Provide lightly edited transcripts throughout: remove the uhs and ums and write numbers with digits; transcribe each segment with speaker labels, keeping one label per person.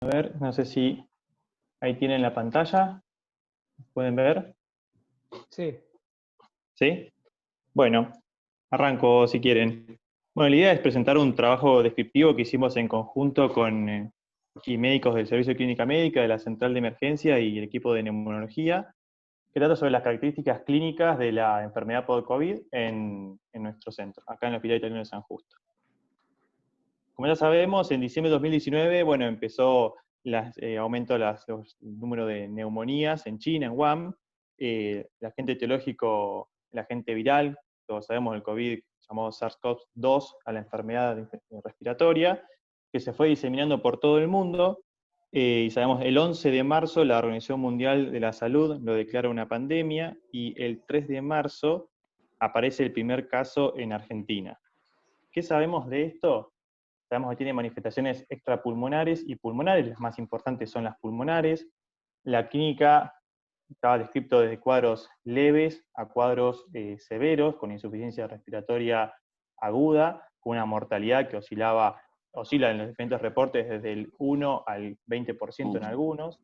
Speaker 1: A ver, no sé si ahí tienen la pantalla. ¿Pueden ver?
Speaker 2: Sí.
Speaker 1: ¿Sí? Bueno, arranco si quieren. Bueno, la idea es presentar un trabajo descriptivo que hicimos en conjunto con y médicos del Servicio de Clínica Médica, de la Central de Emergencia y el equipo de Neumonología, que trata sobre las características clínicas de la enfermedad por COVID en nuestro centro, acá en el Hospital Italiano de San Justo. Como ya sabemos, en diciembre de 2019, bueno, empezó aumento los números de neumonías en China, en Wuhan. El agente etiológico, el agente viral, todos sabemos el COVID llamado SARS-CoV-2, a la enfermedad respiratoria, que se fue diseminando por todo el mundo. Y sabemos, el 11 de marzo la Organización Mundial de la Salud lo declara una pandemia, y el 3 de marzo aparece el primer caso en Argentina. ¿Qué sabemos de esto? Sabemos que tiene manifestaciones extrapulmonares y pulmonares, las más importantes son las pulmonares. La clínica estaba descrito desde cuadros leves a cuadros severos, con insuficiencia respiratoria aguda, con una mortalidad que oscila en los diferentes reportes desde el 1 al 20% en algunos.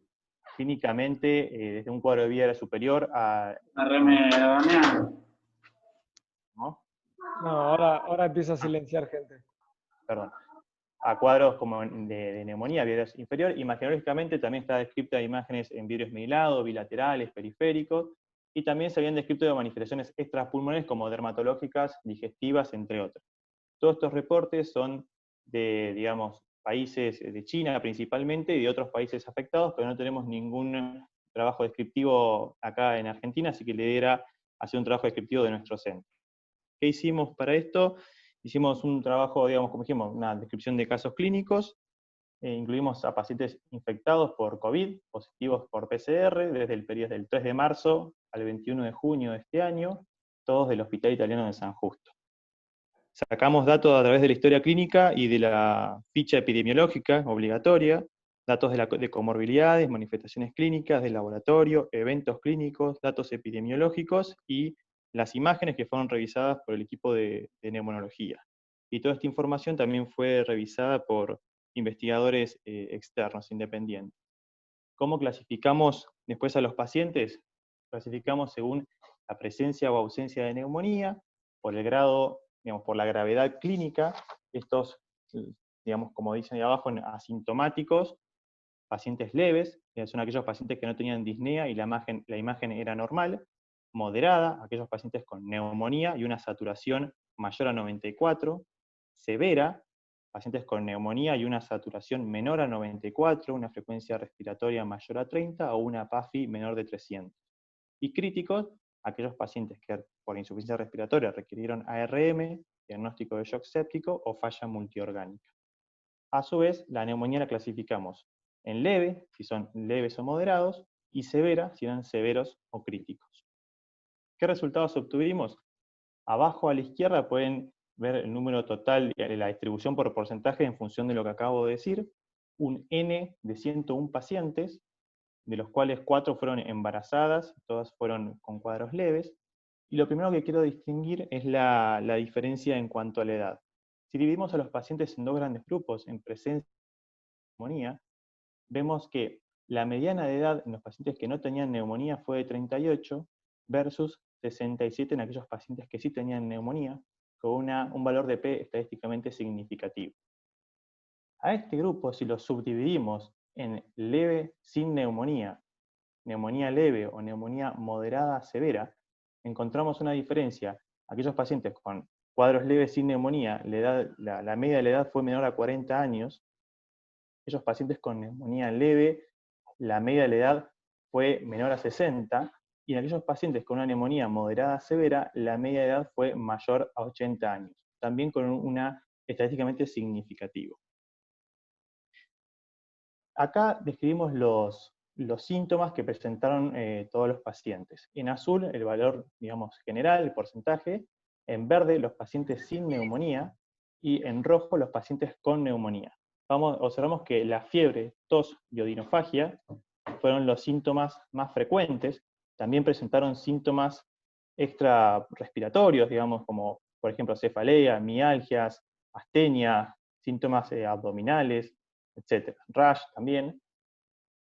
Speaker 1: Clínicamente, desde un cuadro de vida era superior a... ¿no?
Speaker 2: No, ahora empieza a silenciar gente.
Speaker 1: Perdón. A cuadros como de neumonía, vidrios inferior. Imagenológicamente también está descrita imágenes en vidrios medilados, bilaterales, periféricos, y también se habían descrito manifestaciones extrapulmonares como dermatológicas, digestivas, entre otras. Todos estos reportes son de, digamos, países de China principalmente y de otros países afectados, pero no tenemos ningún trabajo descriptivo acá en Argentina, así que la idea era hacer un trabajo descriptivo de nuestro centro. ¿Qué hicimos para esto? Hicimos un trabajo, digamos, como dijimos, una descripción de casos clínicos. Incluimos a pacientes infectados por COVID, positivos por PCR, desde el periodo del 3 de marzo al 21 de junio de este año, todos del Hospital Italiano de San Justo. Sacamos datos a través de la historia clínica y de la ficha epidemiológica obligatoria, datos de comorbilidades, manifestaciones clínicas, del laboratorio, eventos clínicos, datos epidemiológicos y las imágenes que fueron revisadas por el equipo de neumonología. Y toda esta información también fue revisada por investigadores externos, independientes. ¿Cómo clasificamos después a los pacientes? Clasificamos según la presencia o ausencia de neumonía, por el grado, digamos, por la gravedad clínica. Estos, digamos, como dicen ahí abajo, asintomáticos, pacientes leves, son aquellos pacientes que no tenían disnea y la imagen era normal. Moderada, aquellos pacientes con neumonía y una saturación mayor a 94. Severa, pacientes con neumonía y una saturación menor a 94, una frecuencia respiratoria mayor a 30 o una PAFI menor de 300. Y críticos, aquellos pacientes que por insuficiencia respiratoria requirieron ARM, diagnóstico de shock séptico o falla multiorgánica. A su vez, la neumonía la clasificamos en leve, si son leves o moderados, y severa, si eran severos o críticos. ¿Qué resultados obtuvimos? Abajo a la izquierda pueden ver el número total, la distribución por porcentaje en función de lo que acabo de decir. Un N de 101 pacientes, de los cuales 4 fueron embarazadas, todas fueron con cuadros leves. Y lo primero que quiero distinguir es la diferencia en cuanto a la edad. Si dividimos a los pacientes en dos grandes grupos, en presencia de neumonía, vemos que la mediana de edad en los pacientes que no tenían neumonía fue de 38 versus 67 en aquellos pacientes que sí tenían neumonía, con un valor de P estadísticamente significativo. A este grupo, si lo subdividimos en leve sin neumonía, neumonía leve o neumonía moderada severa, encontramos una diferencia. Aquellos pacientes con cuadros leves sin neumonía, la media de la edad fue menor a 40 años. Aquellos pacientes con neumonía leve, la media de la edad fue menor a 60, y en aquellos pacientes con una neumonía moderada severa, la media de edad fue mayor a 80 años, también con una estadísticamente significativo. Acá describimos los síntomas que presentaron todos los pacientes. En azul, el valor, digamos, general, el porcentaje. En verde, los pacientes sin neumonía. Y en rojo, los pacientes con neumonía. Observamos que la fiebre, tos y odinofagia fueron los síntomas más frecuentes. También presentaron síntomas extrarrespiratorios, digamos, como por ejemplo cefalea, mialgias, astenia, síntomas abdominales, etc. Rash también.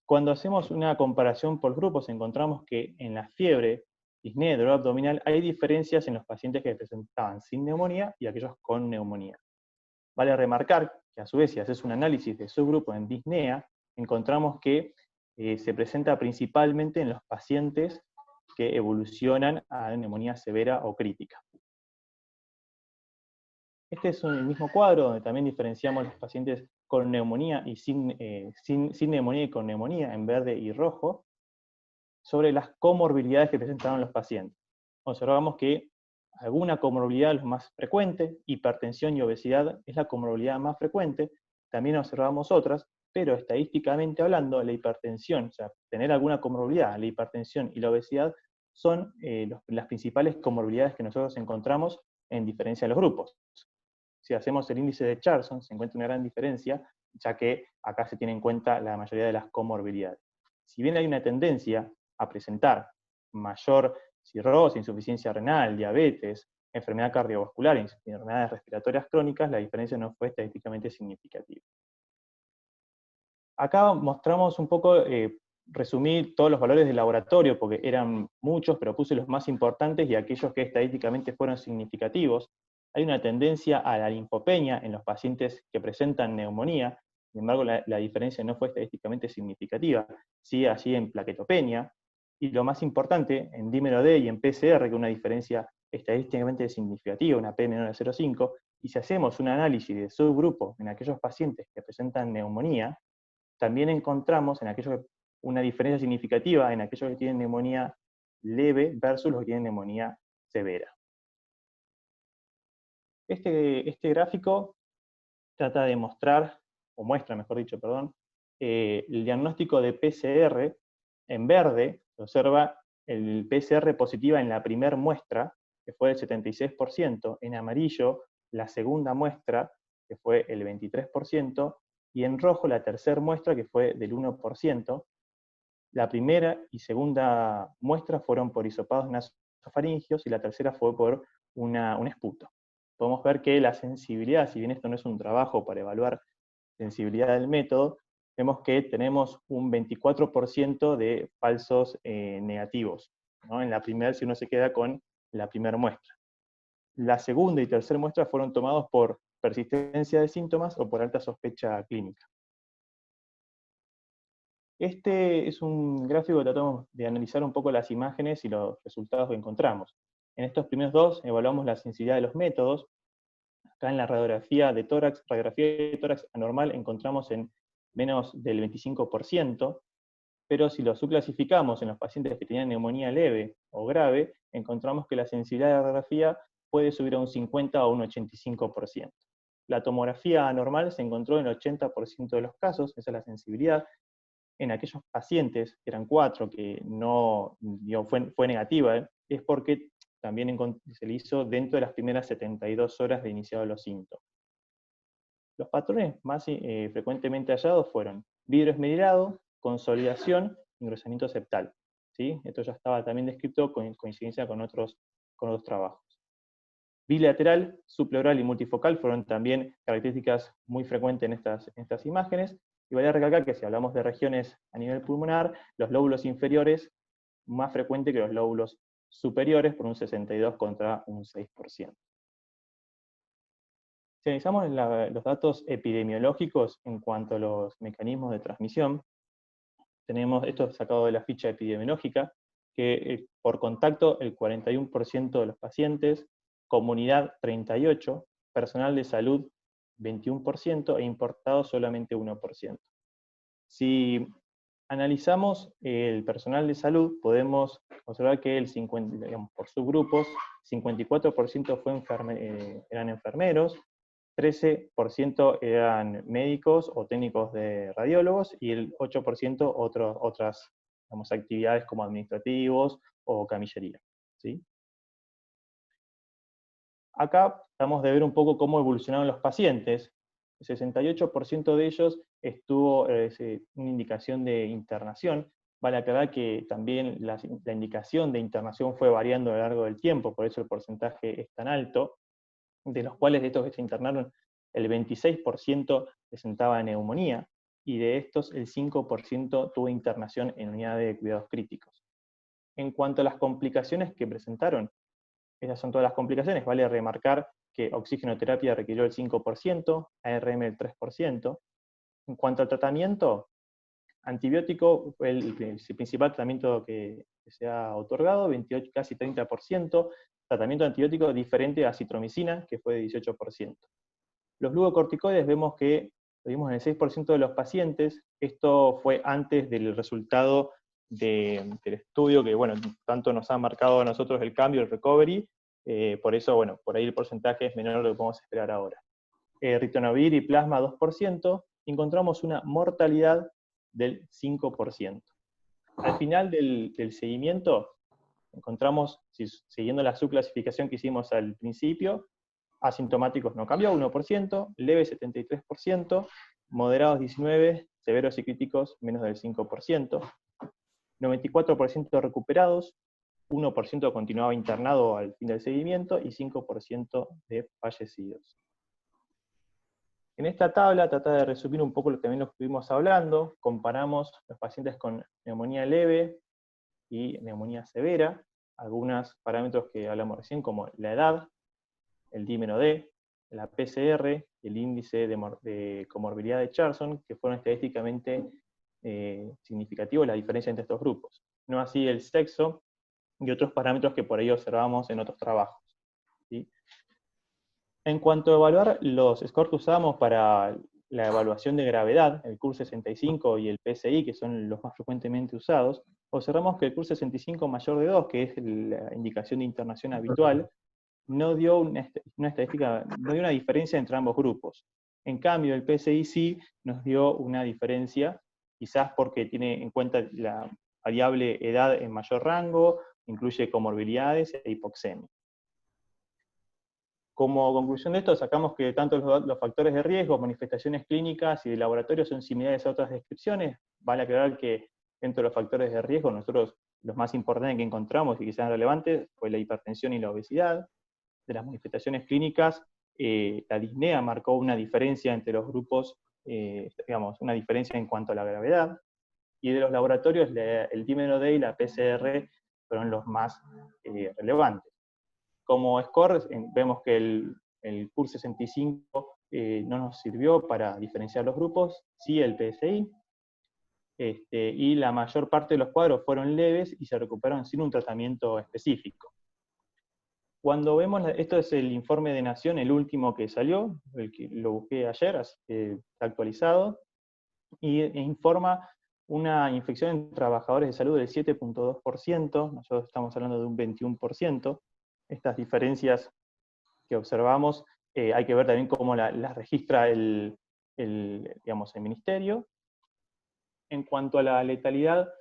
Speaker 1: Cuando hacemos una comparación por grupos, encontramos que en la fiebre, disnea, dolor abdominal, hay diferencias en los pacientes que presentaban sin neumonía y aquellos con neumonía. Vale remarcar que a su vez, si haces un análisis de subgrupos en disnea, encontramos que se presenta principalmente en los pacientes que evolucionan a neumonía severa o crítica. Este es el mismo cuadro donde también diferenciamos los pacientes con neumonía y sin neumonía y con neumonía en verde y rojo, sobre las comorbilidades que presentaron los pacientes. Observamos que alguna comorbilidad es lo más frecuente, hipertensión y obesidad es la comorbilidad más frecuente, también observamos otras, pero estadísticamente hablando, la hipertensión, o sea, tener alguna comorbilidad, la hipertensión y la obesidad son las principales comorbilidades que nosotros encontramos en diferencia de los grupos. Si hacemos el índice de Charson, se encuentra una gran diferencia, ya que acá se tiene en cuenta la mayoría de las comorbilidades. Si bien hay una tendencia a presentar mayor cirrosis, insuficiencia renal, diabetes, enfermedad cardiovascular, enfermedades respiratorias crónicas, la diferencia no fue estadísticamente significativa. Acá mostramos un poco, resumí todos los valores del laboratorio, porque eran muchos, pero puse los más importantes y aquellos que estadísticamente fueron significativos. Hay una tendencia a la linfopenia en los pacientes que presentan neumonía, sin embargo la diferencia no fue estadísticamente significativa, sí así en plaquetopenia, y lo más importante, en dímero D y en PCR, que una diferencia estadísticamente significativa, una P menor a 0,5, y si hacemos un análisis de subgrupo en aquellos pacientes que presentan neumonía, también encontramos en aquellos una diferencia significativa en aquellos que tienen neumonía leve versus los que tienen neumonía severa. Este gráfico trata de mostrar, o muestra, mejor dicho, perdón, el diagnóstico de PCR. En verde se observa el PCR positiva en la primera muestra, que fue el 76%, en amarillo la segunda muestra, que fue el 23%, y en rojo la tercera muestra, que fue del 1%. La primera y segunda muestra fueron por hisopados nasofaringios y la tercera fue por un esputo. Podemos ver que la sensibilidad, si bien esto no es un trabajo para evaluar sensibilidad del método, vemos que tenemos un 24% de falsos negativos, ¿no? En la primera, si uno se queda con la primera muestra. La segunda y tercera muestra fueron tomados por persistencia de síntomas o por alta sospecha clínica. Este es un gráfico que tratamos de analizar un poco las imágenes y los resultados que encontramos. En estos primeros dos evaluamos la sensibilidad de los métodos. Acá en la radiografía de tórax anormal encontramos en menos del 25%, pero si lo subclasificamos en los pacientes que tenían neumonía leve o grave, encontramos que la sensibilidad de la radiografía puede subir a un 50 o un 85%. La tomografía anormal se encontró en el 80% de los casos, esa es la sensibilidad. En aquellos pacientes, que eran 4, que no fue negativa, es porque también se le hizo dentro de las primeras 72 horas de iniciado los síntomas. Los patrones más frecuentemente hallados fueron vidrio esmerilado, consolidación, engrosamiento septal. ¿Sí? Esto ya estaba también descrito con coincidencia con otros trabajos. Bilateral, subpleural y multifocal fueron también características muy frecuentes en estas imágenes. Y voy a recalcar que si hablamos de regiones a nivel pulmonar, los lóbulos inferiores más frecuentes que los lóbulos superiores, por un 62 contra un 6%. Si analizamos los datos epidemiológicos en cuanto a los mecanismos de transmisión, tenemos esto sacado de la ficha epidemiológica, que por contacto el 41% de los pacientes, comunidad 38%, personal de salud 21% e importado solamente 1%. Si analizamos el personal de salud, podemos observar que por subgrupos, 54% eran enfermeros, 13% eran médicos o técnicos de radiólogos, y el 8% otras actividades como administrativos o camillería. ¿Sí? Acá tratamos de ver un poco cómo evolucionaron los pacientes. El 68% de ellos estuvo una indicación de internación. Vale aclarar que también la indicación de internación fue variando a lo largo del tiempo, por eso el porcentaje es tan alto. De los cuales de estos que se internaron, el 26% presentaba neumonía, y de estos el 5% tuvo internación en unidades de cuidados críticos. En cuanto a las complicaciones que presentaron, esas son todas las complicaciones, vale remarcar que oxigenoterapia requirió el 5%, ARM el 3%. En cuanto al tratamiento, antibiótico fue el principal tratamiento que se ha otorgado, 28, casi 30%, tratamiento antibiótico diferente a acitromicina, que fue de 18%. Los glucocorticoides vemos que lo vimos en el 6% de los pacientes. Esto fue antes del resultado del estudio que, bueno, tanto nos ha marcado a nosotros el cambio, el recovery, por eso, bueno, por ahí el porcentaje es menor de lo que podemos esperar ahora. Ritonavir y plasma 2%, encontramos una mortalidad del 5%. Al final del seguimiento, encontramos, siguiendo la subclasificación que hicimos al principio, asintomáticos no cambió, 1%, leves 73%, moderados 19%, severos y críticos menos del 5%, 94% recuperados, 1% continuaba internado al fin del seguimiento y 5% de fallecidos. En esta tabla trata de resumir un poco lo que también lo estuvimos hablando, comparamos los pacientes con neumonía leve y neumonía severa, algunos parámetros que hablamos recién como la edad, el dímero-D, la PCR, el índice de comorbilidad de Charson, que fueron estadísticamente significativos la diferencia entre estos grupos. No así el sexo y otros parámetros que por ahí observamos en otros trabajos, ¿sí? En cuanto a evaluar los scores que usamos para la evaluación de gravedad, el CUR65 y el PSI, que son los más frecuentemente usados, observamos que el CUR65 mayor de 2, que es la indicación de internación habitual, no dio una estadística, no dio una diferencia entre ambos grupos. En cambio, el PSI sí nos dio una diferencia, quizás porque tiene en cuenta la variable edad en mayor rango, incluye comorbilidades e hipoxemia. Como conclusión de esto, sacamos que tanto los factores de riesgo, manifestaciones clínicas y de laboratorio son similares a otras descripciones. Vale aclarar que dentro de los factores de riesgo, nosotros los más importantes que encontramos y que sean relevantes fue la hipertensión y la obesidad. De las manifestaciones clínicas, la disnea marcó una diferencia entre los grupos, digamos, una diferencia en cuanto a la gravedad, y de los laboratorios, el dímero-D y la PCR fueron los más relevantes. Como score, vemos que el CUR65 no nos sirvió para diferenciar los grupos, sí el PSI, y la mayor parte de los cuadros fueron leves y se recuperaron sin un tratamiento específico. Cuando vemos, esto es el informe de Nación, el último que salió, el que lo busqué ayer, así que está actualizado, e informa una infección en trabajadores de salud del 7.2%, nosotros estamos hablando de un 21%, estas diferencias que observamos, hay que ver también cómo las registra digamos, el ministerio. En cuanto a la letalidad,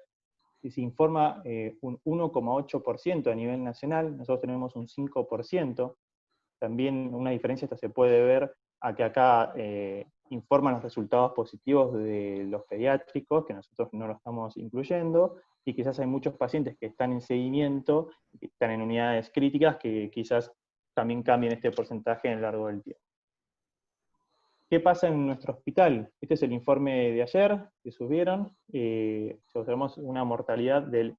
Speaker 1: se informa un 1,8% a nivel nacional, nosotros tenemos un 5%, también una diferencia esta se puede ver a que acá informan los resultados positivos de los pediátricos, que nosotros no lo estamos incluyendo, y quizás hay muchos pacientes que están en seguimiento, que están en unidades críticas, que quizás también cambien este porcentaje a lo largo del tiempo. ¿Qué pasa en nuestro hospital? Este es el informe de ayer que subieron. Observamos una mortalidad del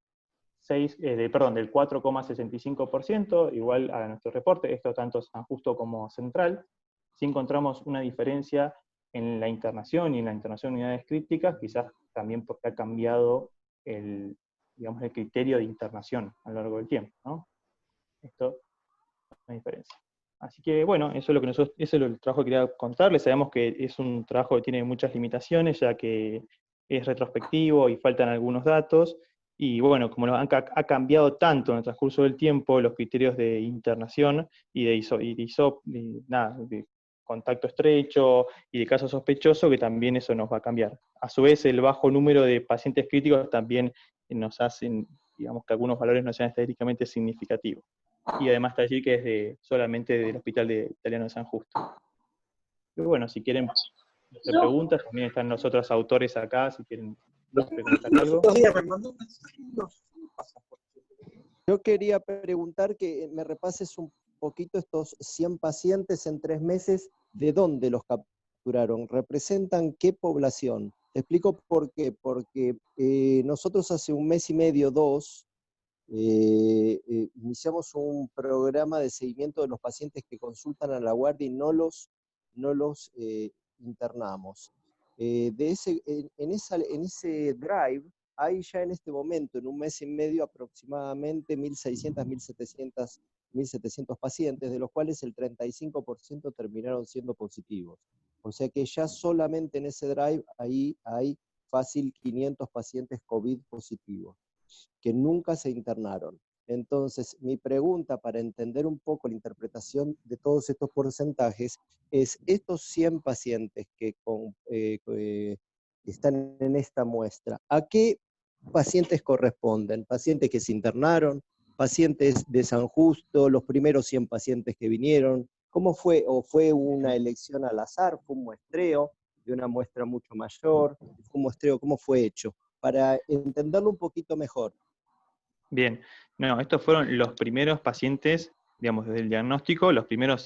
Speaker 1: 4,65%, igual a nuestro reporte, esto tanto San Justo como Central. Si encontramos una diferencia en la internación y en la internación de unidades críticas, quizás también porque ha cambiado digamos, el criterio de internación a lo largo del tiempo, ¿no? Esto es una diferencia. Así que bueno, eso es lo que ese es el trabajo que quería contarles. Sabemos que es un trabajo que tiene muchas limitaciones, ya que es retrospectivo y faltan algunos datos. Y bueno, como ha cambiado tanto en el transcurso del tiempo los criterios de internación y de contacto estrecho y de caso sospechoso, que también eso nos va a cambiar. A su vez, el bajo número de pacientes críticos también nos hacen, digamos, que algunos valores no sean estadísticamente significativos. Y además está allí que es solamente del Hospital Italiano de San Justo. Y bueno, si quieren hacer preguntas, también están los otros autores acá, si quieren preguntar algo.
Speaker 3: Yo quería preguntar que me repases un poquito estos 100 pacientes en 3 meses, ¿de dónde los captaste? capturaron representan qué población. Te explico por qué. Porque nosotros hace un mes y medio, dos, iniciamos un programa de seguimiento de los pacientes que consultan a la guardia y no los internamos. En ese drive hay ya en este momento, en un mes y medio, aproximadamente 1.600, 1.700 pacientes, de los cuales el 35% terminaron siendo positivos. O sea que ya solamente en ese drive ahí hay fácil 500 pacientes COVID positivos que nunca se internaron. Entonces, mi pregunta para entender un poco la interpretación de todos estos porcentajes es, estos 100 pacientes que están en esta muestra, ¿a qué pacientes corresponden? ¿Pacientes que se internaron? ¿Pacientes de San Justo? ¿Los primeros 100 pacientes que vinieron? ¿Cómo fue? ¿O fue una elección al azar? ¿Fue un muestreo de una muestra mucho mayor? ¿Fue un muestreo? ¿Cómo fue hecho? Para entenderlo un poquito mejor.
Speaker 1: Bien, no, estos fueron los primeros pacientes, digamos, desde el diagnóstico, los primeros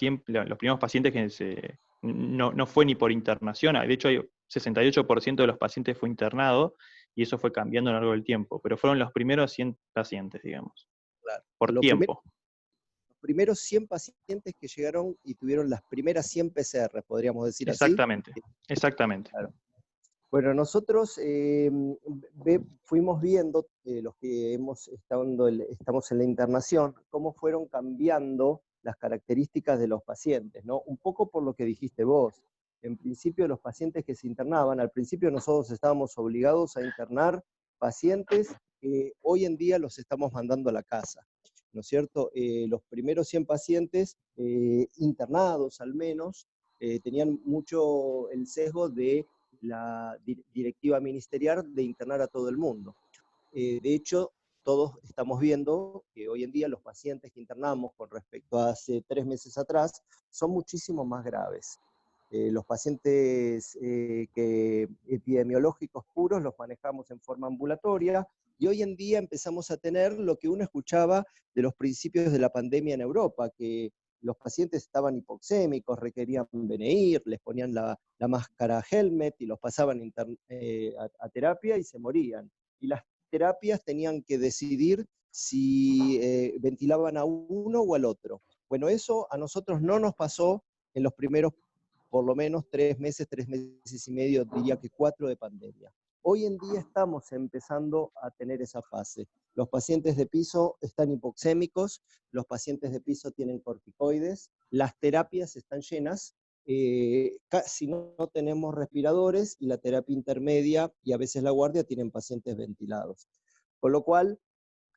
Speaker 1: pacientes que no fue ni por internación, de hecho hay 68% de los pacientes fue internado, y eso fue cambiando a lo largo del tiempo, pero fueron los primeros 100 pacientes, digamos,
Speaker 3: Claro.
Speaker 1: por tiempo.
Speaker 3: Los primeros 100 pacientes que llegaron y tuvieron las primeras 100 PCR, podríamos decir así.
Speaker 1: Exactamente, exactamente.
Speaker 3: Claro. Bueno, nosotros fuimos viendo, los que estamos en la internación, cómo fueron cambiando las características de los pacientes, ¿no? Un poco por lo que dijiste vos. En principio, los pacientes que se internaban, al principio nosotros estábamos obligados a internar pacientes que hoy en día los estamos mandando a la casa, ¿no es cierto? Los primeros 100 pacientes internados al menos, tenían mucho el sesgo de la directiva ministerial de internar a todo el mundo. De hecho, todos estamos viendo que hoy en día los pacientes que internamos con respecto a hace 3 meses atrás son muchísimo más graves. Los pacientes epidemiológicos puros los manejamos en forma ambulatoria, y hoy en día empezamos a tener lo que uno escuchaba de los principios de la pandemia en Europa, que los pacientes estaban hipoxémicos, requerían venir, les ponían la máscara helmet y los pasaban a terapia y se morían. Y las terapias tenían que decidir si ventilaban a uno o al otro. Bueno, eso a nosotros no nos pasó en los primeros, por lo menos 3 meses y medio, diría que 4 de pandemia. Hoy en día estamos empezando a tener esa fase. Los pacientes de piso están hipoxémicos, los pacientes de piso tienen corticoides, las terapias están llenas, casi no tenemos respiradores, y la terapia intermedia y a veces la guardia tienen pacientes ventilados. Con lo cual,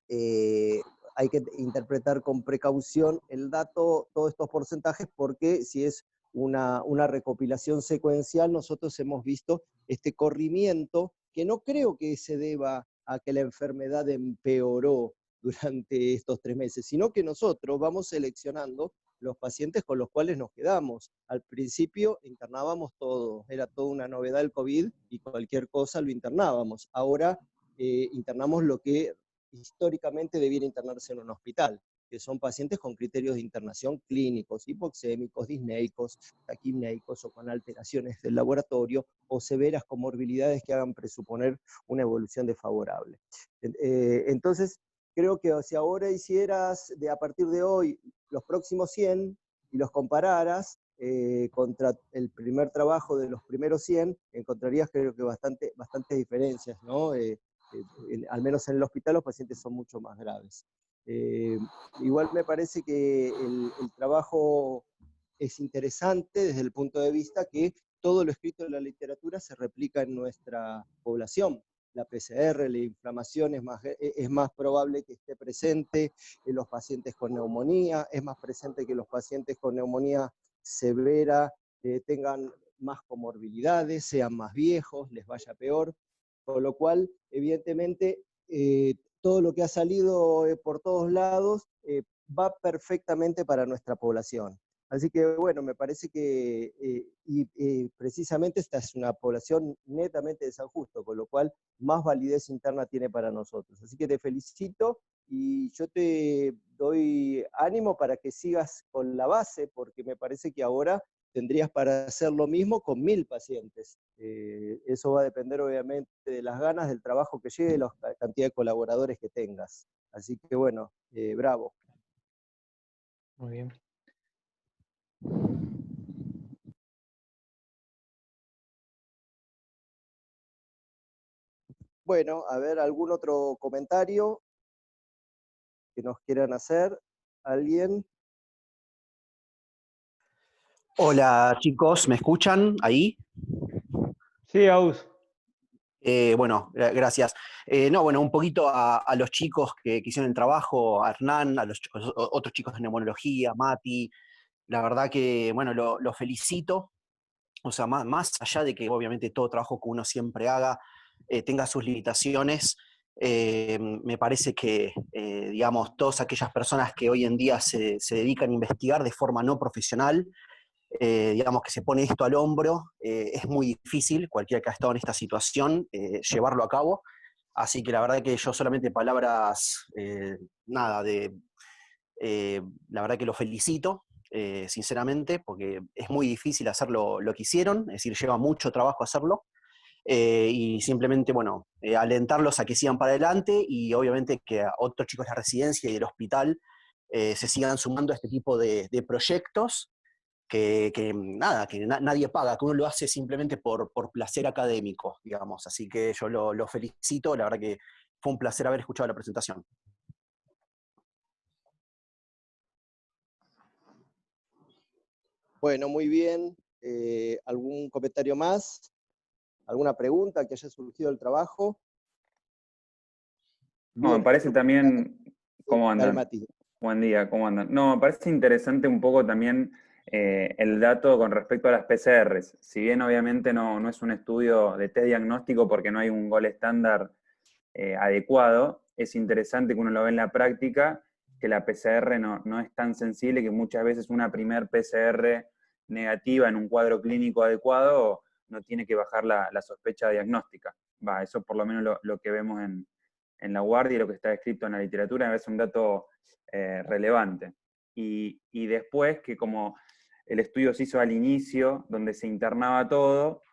Speaker 3: hay que interpretar con precaución el dato, todos estos porcentajes, porque si es una recopilación secuencial, nosotros hemos visto este corrimiento que no creo que se deba a que la enfermedad empeoró durante estos 3 meses, sino que nosotros vamos seleccionando los pacientes con los cuales nos quedamos. Al principio internábamos todo, era toda una novedad el COVID y cualquier cosa lo internábamos. Ahora internamos lo que históricamente debiera internarse en un hospital, que son pacientes con criterios de internación clínicos, hipoxémicos, disneicos, taquimneicos o con alteraciones del laboratorio o severas comorbilidades que hagan presuponer una evolución desfavorable. Entonces, creo que si ahora hicieras a partir de hoy los próximos 100 y los compararas contra el primer trabajo de los primeros 100, encontrarías creo que bastantes diferencias, ¿no? Al menos en el hospital los pacientes son mucho más graves. Igual me parece que el trabajo es interesante desde el punto de vista que todo lo escrito en la literatura se replica en nuestra población. La PCR, la inflamación es más probable que esté presente en los pacientes con neumonía, es más presente que los pacientes con neumonía severa tengan más comorbilidades, sean más viejos, les vaya peor. Con lo cual, evidentemente, todo lo que ha salido por todos lados va perfectamente para nuestra población. Así que, bueno, me parece que, precisamente esta es una población netamente de San Justo, con lo cual más validez interna tiene para nosotros. Así que te felicito y yo te doy ánimo para que sigas con la base, porque me parece que ahora tendrías para hacer lo mismo con 1000 pacientes. Eso va a depender obviamente de las ganas, del trabajo que lleve, la cantidad de colaboradores que tengas. Así que bueno, bravo.
Speaker 1: Muy bien.
Speaker 3: Bueno, a ver, ¿algún otro comentario que nos quieran hacer? ¿Alguien?
Speaker 4: Hola chicos, ¿me escuchan ahí?
Speaker 2: Sí, Aus.
Speaker 4: Bueno, gracias. No, bueno, un poquito a los chicos que hicieron el trabajo, a Hernán, a los otros chicos de neumonología, Mati. La verdad que, bueno, lo felicito. O sea, más allá de que obviamente todo trabajo que uno siempre haga tenga sus limitaciones, me parece que, digamos, todas aquellas personas que hoy en día se dedican a investigar de forma no profesional, digamos que se pone esto al hombro, es muy difícil, cualquiera que ha estado en esta situación, llevarlo a cabo. Así que la verdad que yo solamente palabras, nada, la verdad que lo felicito, sinceramente, porque es muy difícil hacer lo que hicieron, es decir, lleva mucho trabajo hacerlo. Y simplemente, bueno, alentarlos a que sigan para adelante y obviamente que a otros chicos de la residencia y del hospital se sigan sumando a este tipo de proyectos nada, que nadie paga, que uno lo hace simplemente por placer académico, digamos. Así que yo lo felicito, la verdad que fue un placer haber escuchado la presentación.
Speaker 3: Bueno, muy bien. ¿Algún comentario más? ¿Alguna pregunta que haya surgido del trabajo?
Speaker 5: No, me
Speaker 3: Bien,
Speaker 5: parece también, ¿cómo
Speaker 3: dale,
Speaker 5: andan?
Speaker 3: Mati.
Speaker 5: Buen día, ¿cómo andan? No, me parece interesante un poco también el dato con respecto a las PCRs. Si bien obviamente no es un estudio de test diagnóstico porque no hay un gol estándar adecuado, es interesante que uno lo ve en la práctica, que la PCR no es tan sensible, que muchas veces una primer PCR negativa en un cuadro clínico adecuado no tiene que bajar la sospecha diagnóstica. Va, eso por lo menos lo que vemos en la guardia y lo que está escrito en la literatura es un dato relevante. Y después que como el estudio se hizo al inicio, donde se internaba todo,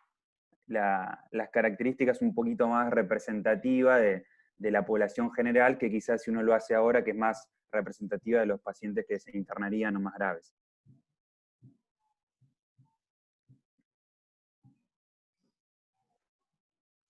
Speaker 5: las características un poquito más representativas de la población general, que quizás si uno lo hace ahora, que es más representativa de los pacientes que se internarían o más graves.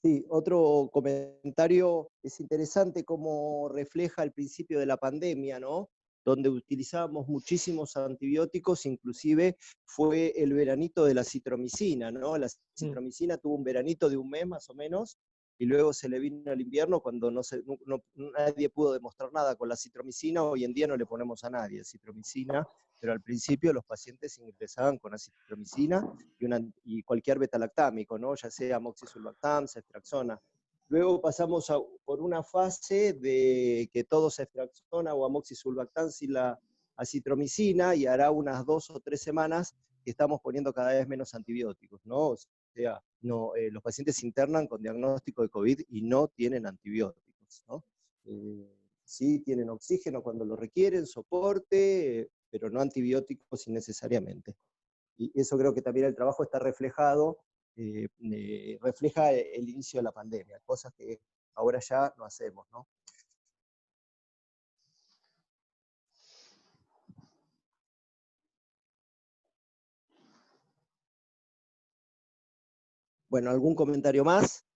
Speaker 3: Sí, otro comentario, es interesante cómo refleja el principio de la pandemia, ¿no? Donde utilizábamos muchísimos antibióticos, inclusive fue el veranito de la citromicina, ¿no? La citromicina tuvo un veranito de un mes más o menos, y luego se le vino el invierno cuando nadie pudo demostrar nada con la citromicina. Hoy en día no le ponemos a nadie citromicina, pero al principio los pacientes ingresaban con acitromicina y cualquier betalactámico, ¿no? Ya sea amoxicilbactam, ceftriaxona. Luego pasamos por una fase de que todo ceftriaxona o amoxicilbactam sin la acitromicina, y hará unas 2 o 3 semanas que estamos poniendo cada vez menos antibióticos, ¿no? O sea, los pacientes se internan con diagnóstico de COVID y no tienen antibióticos, ¿no? Sí tienen oxígeno cuando lo requieren, soporte, pero no antibióticos innecesariamente. Y eso creo que también el trabajo está reflejado, refleja el inicio de la pandemia, cosas que ahora ya no hacemos, ¿no? Bueno, ¿algún comentario más?